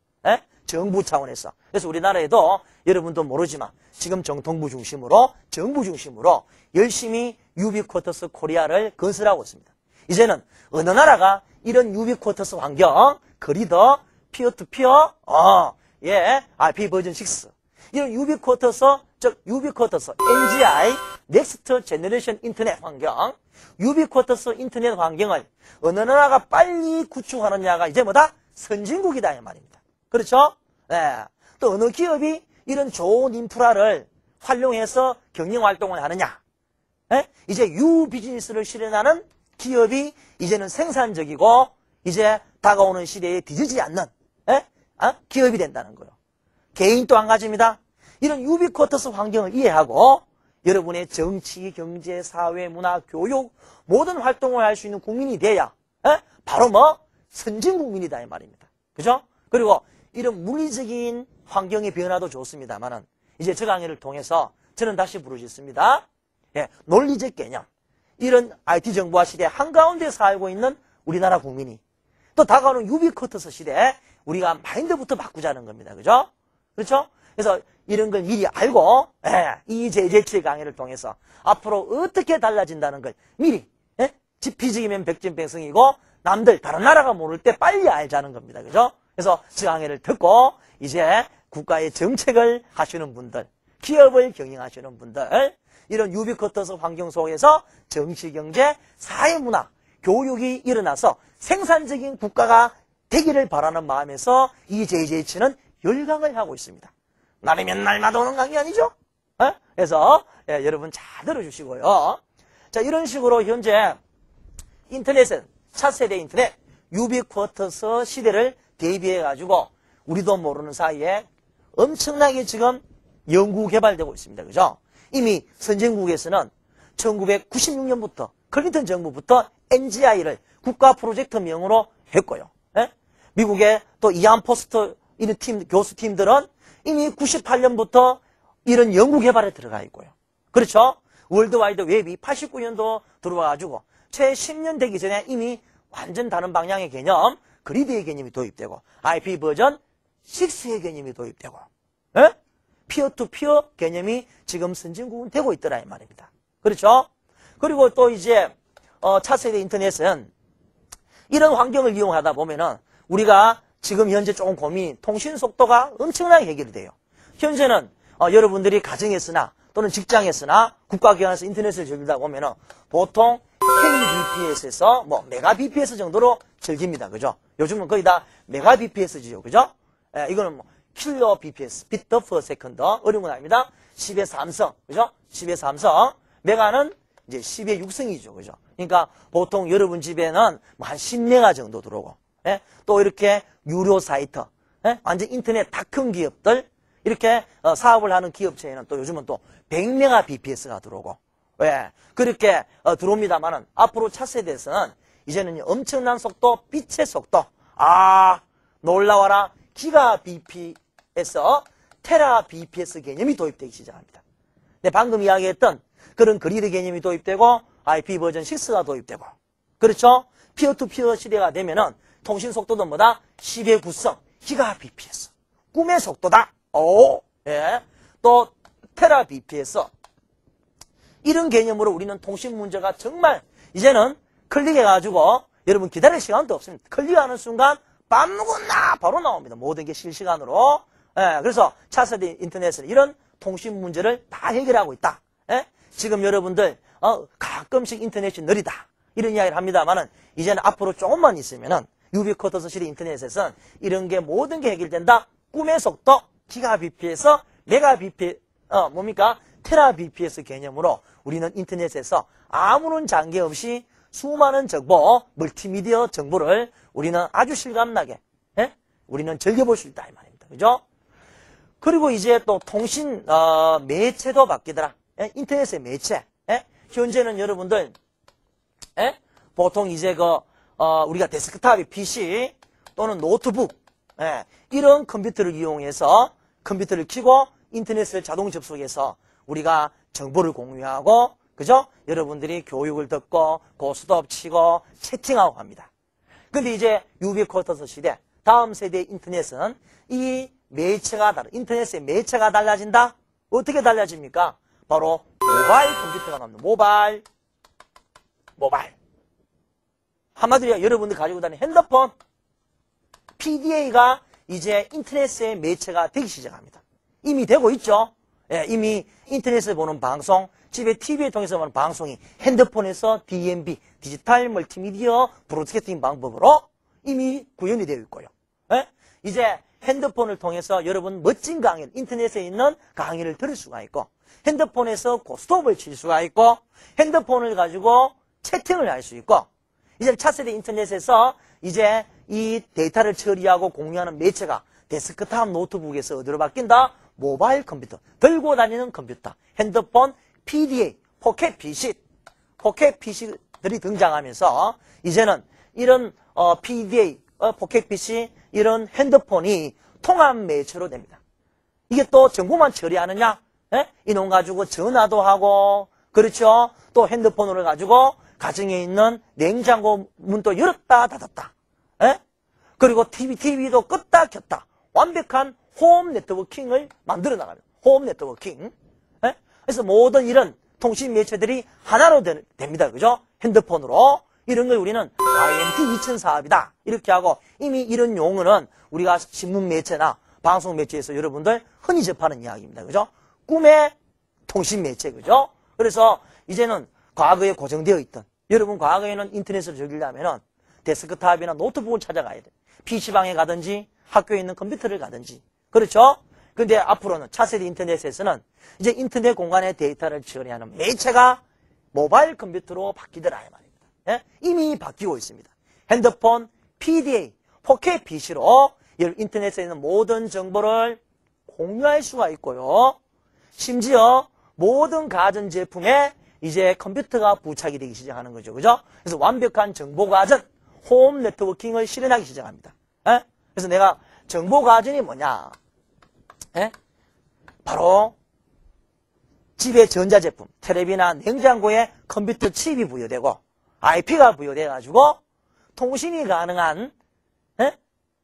정부 차원에서. 그래서 우리나라에도 여러분도 모르지만 지금 정통부 중심으로 정부 중심으로 열심히 유비쿼터스 코리아를 건설하고 있습니다. 이제는 어느 나라가 이런 유비쿼터스 환경, 그리더, 피어-투-피어, IP 버전 6 이런 유비쿼터스, 즉 유비쿼터스 NGI, 넥스트 제너레이션 인터넷 환경, 유비쿼터스 인터넷 환경을 어느 나라가 빨리 구축하느냐가 이제 뭐다? 선진국이다 이 말입니다. 그렇죠? 또 어느 기업이 이런 좋은 인프라를 활용해서 경영활동을 하느냐? 이제 유비즈니스를 실현하는 기업이 이제는 생산적이고 이제 다가오는 시대에 뒤지지 않는 기업이 된다는 거예요. 개인 또 한 가지입니다. 이런 유비쿼터스 환경을 이해하고 여러분의 정치, 경제, 사회, 문화, 교육 모든 활동을 할 수 있는 국민이 돼야 바로 선진국민이다 이 말입니다. 그죠? 그리고 이런 물리적인 환경의 변화도 좋습니다만은 이제 저 강의를 통해서 저는 다시 부르짖습니다. 논리적 개념, 이런 IT 정보화 시대 한가운데 살고 있는 우리나라 국민이 또 다가오는 유비쿼터스 시대에 우리가 마인드부터 바꾸자는 겁니다. 그죠? 그렇죠? 그래서 이런 걸 미리 알고 이 제재치 강의를 통해서 앞으로 어떻게 달라진다는 걸 미리 지피지기면 백진백성이고 남들 다른 나라가 모를 때 빨리 알자는 겁니다. 그죠? 그래서 저 강의를 듣고 이제 국가의 정책을 하시는 분들, 기업을 경영하시는 분들 이런 유비쿼터스 환경 속에서 정치, 경제, 사회, 문화, 교육이 일어나서 생산적인 국가가 되기를 바라는 마음에서 이 JJH는 열강을 하고 있습니다. 날이면 날마다 오는 강의 아니죠? 그래서 여러분 잘 들어주시고요. 자, 이런 식으로 현재 인터넷은 차세대 인터넷 유비쿼터스 시대를 대비해가지고 우리도 모르는 사이에 엄청나게 지금 연구 개발되고 있습니다. 그죠? 이미 선진국에서는 1996년부터 클린턴 정부부터 NGI를 국가 프로젝트명으로 했고요. 미국의 또 이안 포스터 이런 교수팀들은 이미 98년부터 이런 연구 개발에 들어가 있고요. 그렇죠? 월드와이드 웹이 89년도 들어와가지고 최 10년 되기 전에 이미 완전 다른 방향의 개념, 그리드의 개념이 도입되고 IP 버전 6의 개념이 도입되고 피어-투-피어 개념이 지금 선진국은 되고 있더라 이 말입니다. 그렇죠? 그리고 또 이제 차세대 인터넷은 이런 환경을 이용하다 보면은 우리가 지금 현재 조금 고민, 통신 속도가 엄청나게 해결이 돼요. 현재는 여러분들이 가정에서나 또는 직장에서나 국가기관에서 인터넷을 즐기다 보면은 보통 KBPS에서 메가BPS 정도로 즐깁니다. 그죠? 요즘은 거의 다 메가BPS지요. 그죠? 이거는 킬러 BPS, 비트 퍼 세컨드. 어려운 건 아닙니다. 10의 3성. 그죠? 10의 3성. 메가는 이제 10의 6성이죠. 그죠? 그러니까 보통 여러분 집에는 한 10메가 정도 들어오고, 또 이렇게 유료 사이트, 완전 인터넷 다 큰 기업들, 이렇게 사업을 하는 기업체에는 또 요즘은 또 100메가 BPS가 들어오고, 그렇게 들어옵니다만은 앞으로 차세대에서는 이제는 엄청난 속도, 빛의 속도, 놀라워라, 기가 BP에서 테라 BPS 개념이 도입되기 시작합니다. 네, 방금 이야기했던 그런 그리드 개념이 도입되고 IP 버전 6가 도입되고, 그렇죠? 피어 투 피어 시대가 되면은 통신 속도도 뭐다? 10의 9성, 기가bps. 꿈의 속도다. 오, 예. 또 테라bps. 이런 개념으로 우리는 통신 문제가 정말 이제는 클릭해가지고 여러분 기다릴 시간도 없습니다. 클릭하는 순간 아무거나 바로 나옵니다. 모든 게 실시간으로. 예, 그래서 차세대 인터넷은 이런 통신 문제를 다 해결하고 있다. 예? 지금 여러분들 가끔씩 인터넷이 느리다 이런 이야기를 합니다만은 이제는 앞으로 조금만 있으면은 유비쿼터스 시대 인터넷에서는 이런 게 모든 게 해결된다. 꿈의 속도 기가bp에서 메가bp 뭡니까? 테라bps 개념으로 우리는 인터넷에서 아무런 장애 없이 수많은 정보, 멀티미디어 정보를 우리는 아주 실감나게 우리는 즐겨볼 수 있다 이 말입니다. 그죠? 그리고 이제 또 통신 매체도 바뀌더라. 인터넷의 매체. 현재는 여러분들 보통 이제 우리가 데스크탑의 PC 또는 노트북 이런 컴퓨터를 이용해서 컴퓨터를 켜고 인터넷을 자동 접속해서 우리가 정보를 공유하고 그죠? 여러분들이 교육을 듣고 고스톱 치고 채팅하고 합니다. 근데 이제 유비쿼터스 시대 다음 세대의 인터넷은 이 매체가 인터넷의 매체가 달라진다? 어떻게 달라집니까? 바로 모바일 컴퓨터가 나옵니다. 모바일. 한마디로 여러분들 가지고 다니는 핸드폰, PDA가 이제 인터넷의 매체가 되기 시작합니다. 이미 되고 있죠? 예, 이미 인터넷에서 보는 방송, 집에 TV에 통해서 보는 방송이 핸드폰에서 DMB, 디지털 멀티미디어 브로드캐스팅 방법으로 이미 구현이 되어 있고요. 예? 이제 핸드폰을 통해서 여러분 멋진 강의를, 인터넷에 있는 강의를 들을 수가 있고, 핸드폰에서 고스톱을 칠 수가 있고, 핸드폰을 가지고 채팅을 할 수 있고, 이제 차세대 인터넷에서 이제 이 데이터를 처리하고 공유하는 매체가 데스크탑 노트북에서 어디로 바뀐다? 모바일 컴퓨터, 들고 다니는 컴퓨터, 핸드폰, PDA, 포켓 PC들이 등장하면서 이제는 이런 PDA, 포켓 PC, 이런 핸드폰이 통합 매체로 됩니다. 이게 또 정보만 처리하느냐? 이놈 가지고 전화도 하고, 그렇죠? 또 핸드폰을 가지고 가정에 있는 냉장고 문도 열었다 닫았다. 그리고 TV도 껐다 켰다. 완벽한 홈 네트워킹을 만들어 나갑니다. 홈 네트워킹. 그래서 모든 이런 통신 매체들이 하나로 됩니다. 그죠? 핸드폰으로. 이런 걸 우리는 IMT 2000 사업이다. 이렇게 하고 이미 이런 용어는 우리가 신문 매체나 방송 매체에서 여러분들 흔히 접하는 이야기입니다. 그죠? 꿈의 통신 매체. 그죠? 그래서 이제는 과거에 고정되어 있던 여러분 과거에는 인터넷을 즐기려면 데스크탑이나 노트북을 찾아가야 돼. PC방에 가든지 학교에 있는 컴퓨터를 가든지. 그렇죠? 근데 앞으로는 차세대 인터넷에서는 이제 인터넷 공간의 데이터를 처리하는 매체가 모바일 컴퓨터로 바뀌더라 이 말입니다. 이미 바뀌고 있습니다. 핸드폰, PDA, 포켓 PC로 인터넷에 있는 모든 정보를 공유할 수가 있고요. 심지어 모든 가전제품에 이제 컴퓨터가 부착이 되기 시작하는 거죠. 그죠? 그래서 완벽한 정보가전, 홈 네트워킹을 실현하기 시작합니다. 그래서 내가 정보가전이 뭐냐? 바로 집의 전자제품, 텔레비나 냉장고에 컴퓨터 칩이 부여되고 IP가 부여돼가지고 통신이 가능한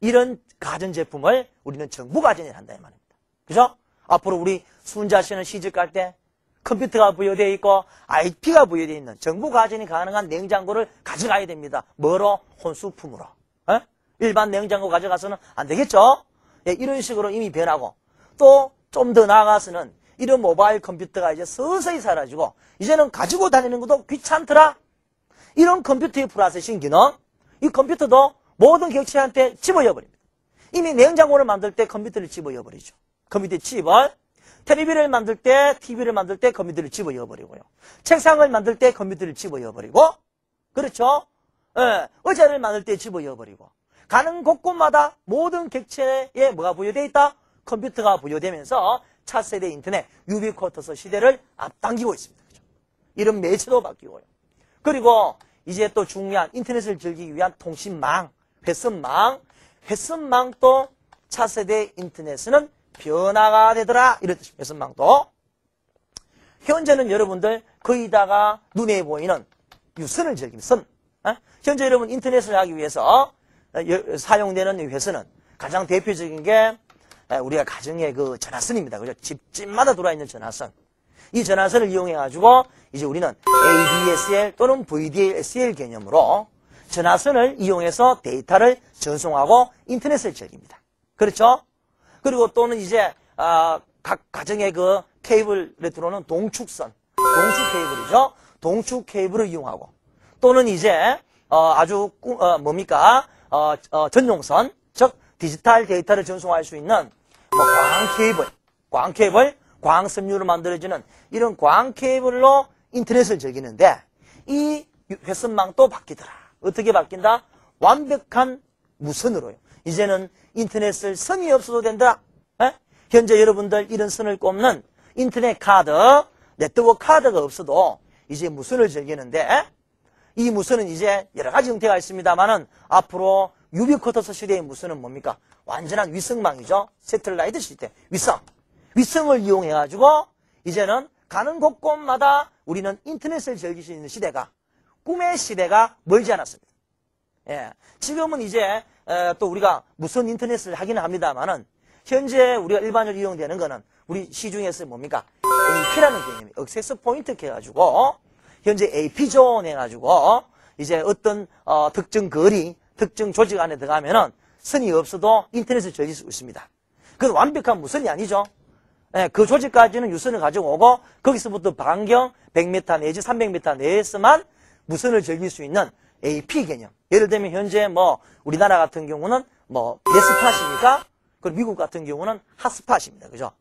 이런 가전제품을 우리는 정보가전이라 한다 이 말입니다. 그죠? 앞으로 우리 순자 씨는 시집 갈 때 컴퓨터가 부여되어 있고 IP가 부여되어 있는 정보가전이 가능한 냉장고를 가져가야 됩니다. 뭐로? 혼수품으로. 일반 냉장고 가져가서는 안 되겠죠? 이런 식으로 이미 변하고 또 좀 더 나아가서는 이런 모바일 컴퓨터가 이제 서서히 사라지고 이제는 가지고 다니는 것도 귀찮더라. 이런 컴퓨터의 프로세싱 기능, 이 컴퓨터도 모든 객체한테 집어넣어버립니다. 이미 냉장고를 만들 때 컴퓨터를 집어넣어버리죠. 컴퓨터 칩을, 텔레비를 만들 때, TV를 만들 때 컴퓨터를 집어넣어버리고요. 책상을 만들 때 컴퓨터를 집어넣어버리고, 그렇죠? 의자를 만들 때 집어넣어버리고, 가는 곳곳마다 모든 객체에 뭐가 부여되어 있다? 컴퓨터가 부여되면서 차세대 인터넷, 유비쿼터스 시대를 앞당기고 있습니다. 그렇죠? 이런 매체도 바뀌고요. 그리고 이제 또 중요한 인터넷을 즐기기 위한 통신망, 회선망도 차세대 인터넷은 변화가 되더라. 이런 뜻입니다. 회선망도. 현재는 여러분들 거의 다가 눈에 보이는 유선을 즐깁니다. 현재 여러분 인터넷을 하기 위해서 사용되는 회선은 가장 대표적인 게 우리가 가정의 그 전화선입니다. 그죠? 집마다 들어와 있는 전화선. 이 전화선을 이용해가지고 이제 우리는 ADSL 또는 VDSL 개념으로 전화선을 이용해서 데이터를 전송하고 인터넷을 즐깁니다. 그렇죠? 그리고 또는 이제 각 가정의 그 케이블에 들어오는 동축선, 동축 케이블이죠. 동축 케이블을 이용하고 또는 이제 아주 전용선, 즉 디지털 데이터를 전송할 수 있는 뭐 광 케이블, 광 섬유로 만들어지는 이런 광 케이블로 인터넷을 즐기는데 이 회선망도 바뀌더라. 어떻게 바뀐다? 완벽한 무선으로요. 이제는 인터넷을 선이 없어도 된다. 현재 여러분들 이런 선을 꼽는 인터넷 카드, 네트워크 카드가 없어도 이제 무선을 즐기는데 이 무선은 이제 여러 가지 형태가 있습니다만은 앞으로 유비쿼터스 시대의 무선은 뭡니까? 완전한 위성망이죠. 새틀라이트 시대, 위성을 이용해가지고 이제는 가는 곳곳마다 우리는 인터넷을 즐길 수 있는 시대가, 꿈의 시대가 멀지 않았습니다. 예, 지금은 이제 또 우리가 무선 인터넷을 하기는 합니다만은 현재 우리가 일반적으로 이용되는 거는 우리 시중에서 뭡니까? AP라는 개념이 액세스 포인트 해가지고 현재 AP 존 해가지고 이제 어떤 특정 거리, 특정 조직 안에 들어가면은 선이 없어도 인터넷을 즐길 수 있습니다. 그건 완벽한 무선이 아니죠. 예, 그 조직까지는 유선을 가지고 오고 거기서부터 반경 100m 내지 300m 내에서만 무선을 즐길 수 있는 AP 개념. 예를 들면 현재 뭐 우리나라 같은 경우는 뭐 네스팟입니까? 그리고 미국 같은 경우는 핫스팟입니다. 그죠?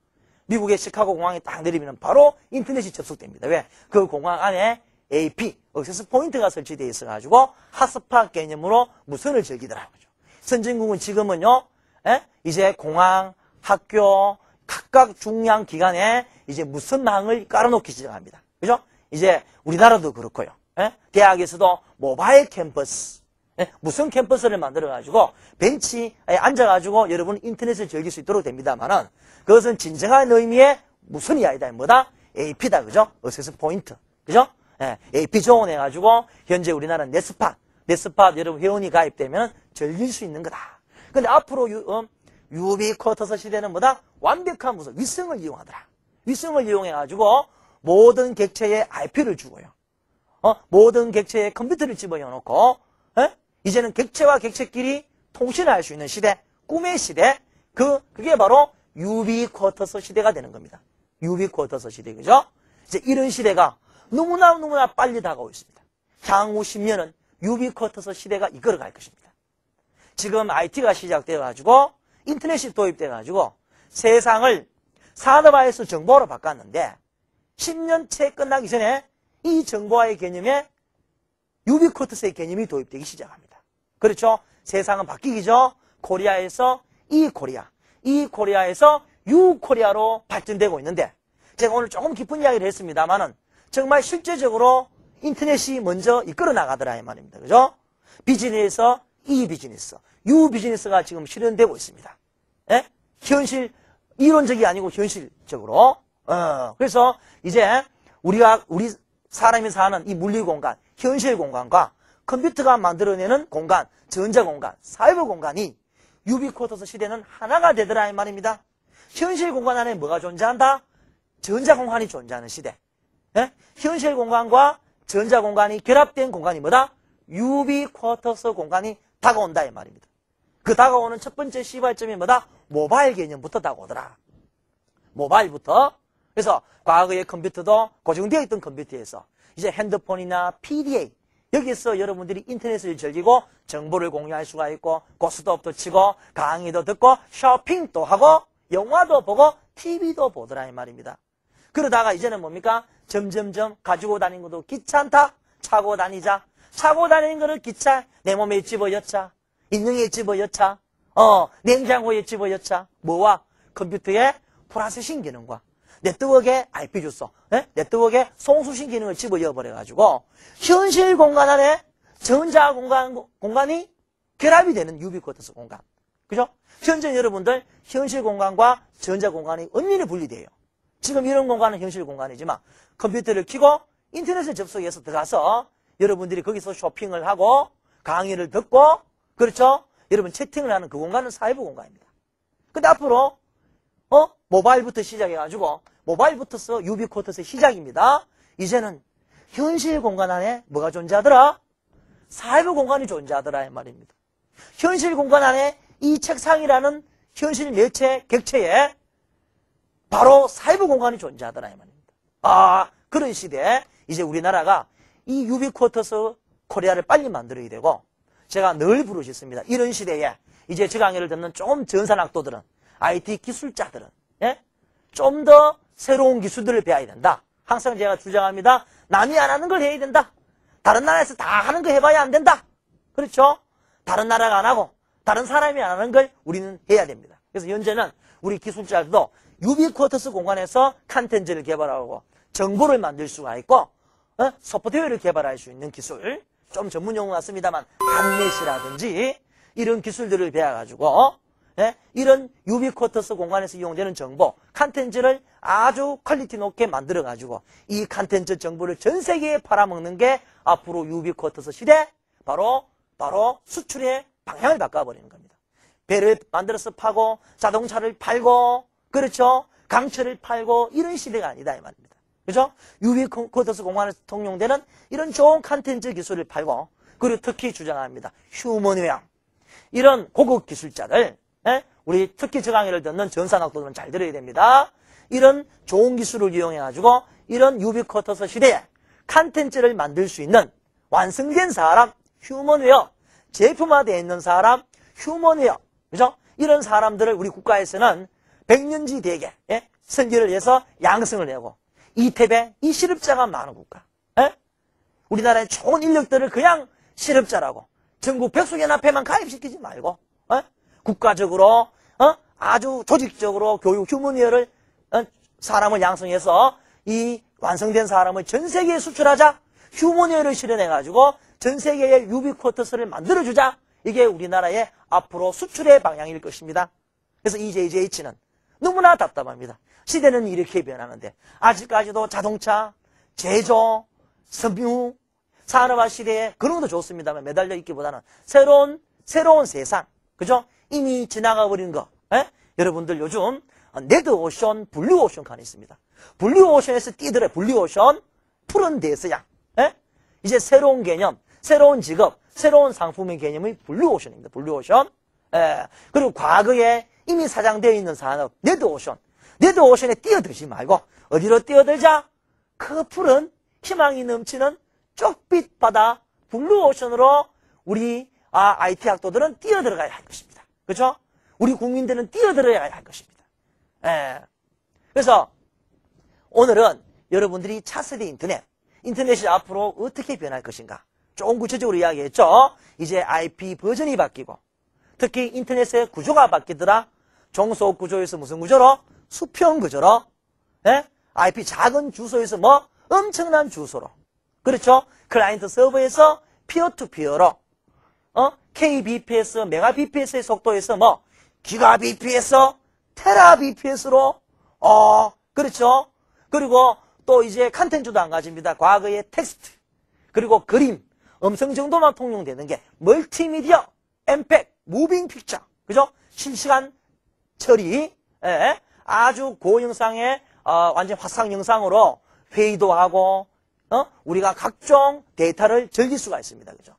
미국의 시카고 공항에 딱 내리면 바로 인터넷이 접속됩니다. 왜? 그 공항 안에 AP, 액세스 포인트가 설치되어 있어가지고 핫스팟 개념으로 무선을 즐기더라고요. 선진국은 지금은요, 이제 공항, 학교, 각각 중요한 기관에 이제 무선망을 깔아놓기 시작합니다. 그죠? 이제 우리나라도 그렇고요. 대학에서도 모바일 캠퍼스, 무선 캠퍼스를 만들어가지고 벤치에 앉아가지고 여러분 인터넷을 즐길 수 있도록 됩니다만은 그것은 진정한 의미의 무선이 아니다. 뭐다? AP다. 그죠? 액세스 포인트. 그죠? AP 조언 해가지고 현재 우리나라는 네스팟 여러분 회원이 가입되면 즐길 수 있는 거다. 근데 앞으로 유비쿼터스 시대는 뭐다? 완벽한 무선, 위성을 이용하더라. 위성을 이용해가지고 모든 객체에 IP를 주고요. 모든 객체에 컴퓨터를 집어넣어놓고 이제는 객체와 객체끼리 통신을 할 수 있는 시대, 꿈의 시대, 그게 바로 유비쿼터스 시대가 되는 겁니다. 유비쿼터스 시대, 그죠? 이제 이런 시대가 너무나 빨리 다가오고 있습니다. 향후 10년은 유비쿼터스 시대가 이끌어갈 것입니다. 지금 IT가 시작되어가지고 인터넷이 도입돼가지고 세상을 산업화해서 정보로 바꿨는데 10년 채 끝나기 전에 이 정보화의 개념에 유비쿼터스의 개념이 도입되기 시작합니다. 그렇죠? 세상은 바뀌기죠. 코리아에서 이코리아에서 유코리아로 발전되고 있는데 제가 오늘 조금 깊은 이야기를 했습니다만은 정말 실제적으로 인터넷이 먼저 이끌어 나가더라 이 말입니다. 그죠? 비즈니스에서 비즈니스, 유비즈니스가 지금 실현되고 있습니다. 현실, 이론적이 아니고 현실적으로. 그래서 이제 우리 사람이 사는 이 물리 공간, 현실 공간과 컴퓨터가 만들어내는 공간, 전자 공간, 사이버 공간이 유비쿼터스 시대는 하나가 되더라 이 말입니다. 현실 공간 안에 뭐가 존재한다? 전자 공간이 존재하는 시대. 현실 공간과 전자 공간이 결합된 공간이 뭐다? 유비쿼터스 공간이 다가온다 이 말입니다. 그 다가오는 첫 번째 시발점이 뭐다? 모바일 개념부터 다가오더라. 모바일부터. 그래서 과거의 컴퓨터도 고정되어 있던 컴퓨터에서 이제 핸드폰이나 PDA 여기서 여러분들이 인터넷을 즐기고 정보를 공유할 수가 있고 고스톱도 치고 강의도 듣고 쇼핑도 하고 영화도 보고 TV도 보더라 이 말입니다. 그러다가 이제는 뭡니까? 점점점 가지고 다니는 것도 귀찮다. 차고 다니자. 차고 다니는 거를 기차 내 몸에 집어넣자. 인형에 집어넣자. 냉장고에 집어넣자. 뭐와? 컴퓨터의 프로세싱 기능과 네트워크의 IP 주소, 네트워크의 송수신 기능을 집어넣어버려가지고 현실 공간 안에 전자 공간이 결합이 되는 유비쿼터스 공간. 그죠? 현재 여러분들 현실 공간과 전자 공간이 엄밀히 분리돼요. 지금 이런 공간은 현실 공간이지만 컴퓨터를 켜고 인터넷에 접속해서 들어가서 여러분들이 거기서 쇼핑을 하고 강의를 듣고 그렇죠? 여러분 채팅을 하는 그 공간은 사이버 공간입니다. 근데 앞으로 모바일부터 시작해가지고 모바일부터서 유비쿼터스 시작입니다. 이제는 현실 공간 안에 뭐가 존재하더라? 사이버 공간이 존재하더라 이 말입니다. 현실 공간 안에 이 책상이라는 현실 매체 객체에 바로 사이버 공간이 존재하더라 이 말입니다. 그런 시대에 이제 우리나라가 이 유비쿼터스 코리아를 빨리 만들어야 되고, 제가 늘 부르셨습니다. 이런 시대에 이제 저 강의를 듣는 좀 전산학도들은, IT 기술자들은 좀 더 새로운 기술들을 배워야 된다. 항상 제가 주장합니다. 남이 안 하는 걸 해야 된다. 다른 나라에서 다 하는 거 해봐야 안 된다. 그렇죠? 다른 나라가 안 하고 다른 사람이 안 하는 걸 우리는 해야 됩니다. 그래서 현재는 우리 기술자들도 유비쿼터스 공간에서 컨텐츠를 개발하고 정보를 만들 수가 있고, 소프트웨어를 개발할 수 있는 기술, 좀 전문 용어 같습니다만 한넷이라든지 이런 기술들을 배워가지고 이런 유비쿼터스 공간에서 이용되는 정보, 컨텐츠를 아주 퀄리티 높게 만들어가지고 이 컨텐츠 정보를 전 세계에 팔아먹는 게 앞으로 유비쿼터스 시대, 바로 수출의 방향을 바꿔버리는 겁니다. 배를 만들어서 파고 자동차를 팔고, 그렇죠? 강철을 팔고 이런 시대가 아니다 이 말입니다. 그죠? 유비쿼터스 공간에서 통용되는 이런 좋은 컨텐츠 기술을 팔고, 그리고 특히 주장합니다. 휴먼웨어. 이런 고급 기술자들, 우리 특히 저 강의를 듣는 전산학도들은 잘 들어야 됩니다. 이런 좋은 기술을 이용해가지고 이런 유비쿼터스 시대에 컨텐츠를 만들 수 있는 완성된 사람, 휴먼웨어. 제품화되어 있는 사람, 휴먼웨어. 그죠? 이런 사람들을 우리 국가에서는 백년지 대계, 선결을 해서 양성을 내고, 이태배, 이 실업자가 많은 국가. 우리나라의 좋은 인력들을 그냥 실업자라고 전국 백수연합회만 가입시키지 말고, 국가적으로, 아주 조직적으로 교육 휴먼웨어를, 사람을 양성해서 이 완성된 사람을 전 세계에 수출하자. 휴먼웨어를 실현해가지고 전 세계에 유비쿼터스를 만들어주자. 이게 우리나라의 앞으로 수출의 방향일 것입니다. 그래서 EJJH는 너무나 답답합니다. 시대는 이렇게 변하는데 아직까지도 자동차, 제조, 섬유, 산업화 시대에 그런 것도 좋습니다만 매달려 있기보다는 새로운 세상, 그죠? 이미 지나가 버린 거. 여러분들 요즘 레드오션, 블루오션 칸이 있습니다. 블루오션에서 뛰더래. 블루오션, 푸른 대서양. 이제 새로운 개념, 새로운 직업, 새로운 상품의 개념이 블루오션입니다. 블루오션. 그리고 과거에 이미 사장되어 있는 산업, 레드오션. 레드오션에 뛰어들지 말고 어디로 뛰어들자? 그 푸른 희망이 넘치는 쪽빛 바다, 블루오션으로 우리 IT 학도들은 뛰어들어가야 할 것입니다. 그렇죠? 우리 국민들은 뛰어들어야 할 것입니다. 그래서 오늘은 여러분들이 차세대 인터넷이 앞으로 어떻게 변할 것인가 조금 구체적으로 이야기했죠. 이제 IP 버전이 바뀌고 특히 인터넷의 구조가 바뀌더라. 종속 구조에서 무슨 구조로? 수평 구조로. IP 작은 주소에서 뭐 엄청난 주소로. 그렇죠? 클라이언트 서버에서 피어투피어로. kbps, 메가bps의 속도에서 뭐 기가bps, 테라bps로. 그렇죠? 그리고 또 이제 컨텐츠도 안 가집니다. 과거의 텍스트, 그리고 그림, 음성 정도만 통용되는 게 멀티미디어, 엠팩, 무빙 픽처. 그죠? 실시간 처리, 아주 고영상의 완전 화상 영상으로 회의도 하고, 우리가 각종 데이터를 즐길 수가 있습니다. 그죠?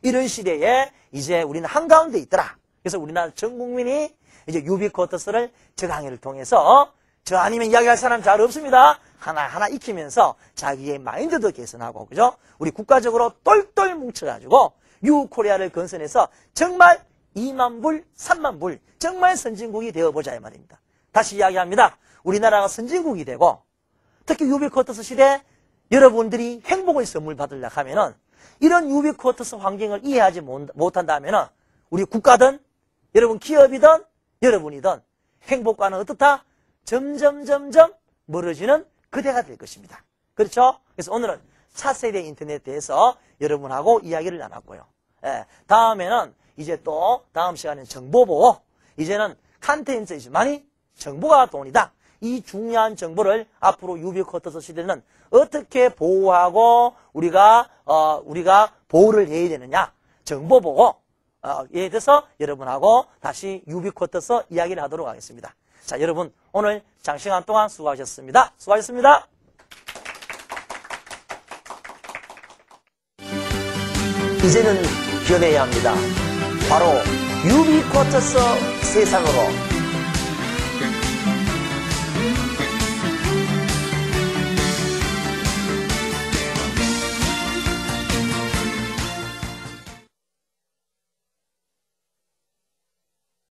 이런 시대에 이제 우리는 한가운데 있더라. 그래서 우리나라 전 국민이 이제 유비쿼터스를 저 강의를 통해서 저 아니면 이야기할 사람 잘 없습니다. 하나하나 익히면서 자기의 마인드도 개선하고, 그죠? 우리 국가적으로 똘똘 뭉쳐가지고 유코리아를 건설해서 정말 2만 불, 3만 불, 정말 선진국이 되어보자 이 말입니다. 다시 이야기합니다. 우리나라가 선진국이 되고 특히 유비쿼터스 시대 여러분들이 행복을 선물 받으려고 하면은 이런 유비쿼터스 환경을 이해하지 못한다면은 우리 국가든 여러분 기업이든 여러분이든 행복과는 어떻다? 점점 멀어지는 그대가 될 것입니다. 그렇죠? 그래서 오늘은 차세대 인터넷에 대해서 여러분하고 이야기를 나눴고요. 다음에는 이제 또 다음 시간에는 정보보호. 이제는 컨텐츠이지만이 정보가 돈이다. 이 중요한 정보를 앞으로 유비쿼터스 시대는 어떻게 보호하고 우리가 보호를 해야 되느냐. 정보보호. 대해서 여러분하고 다시 유비쿼터스 이야기를 하도록 하겠습니다. 자, 여러분 오늘 장시간 동안 수고하셨습니다. 수고하셨습니다. 이제는 변해야 합니다. 바로 유비쿼터스 세상으로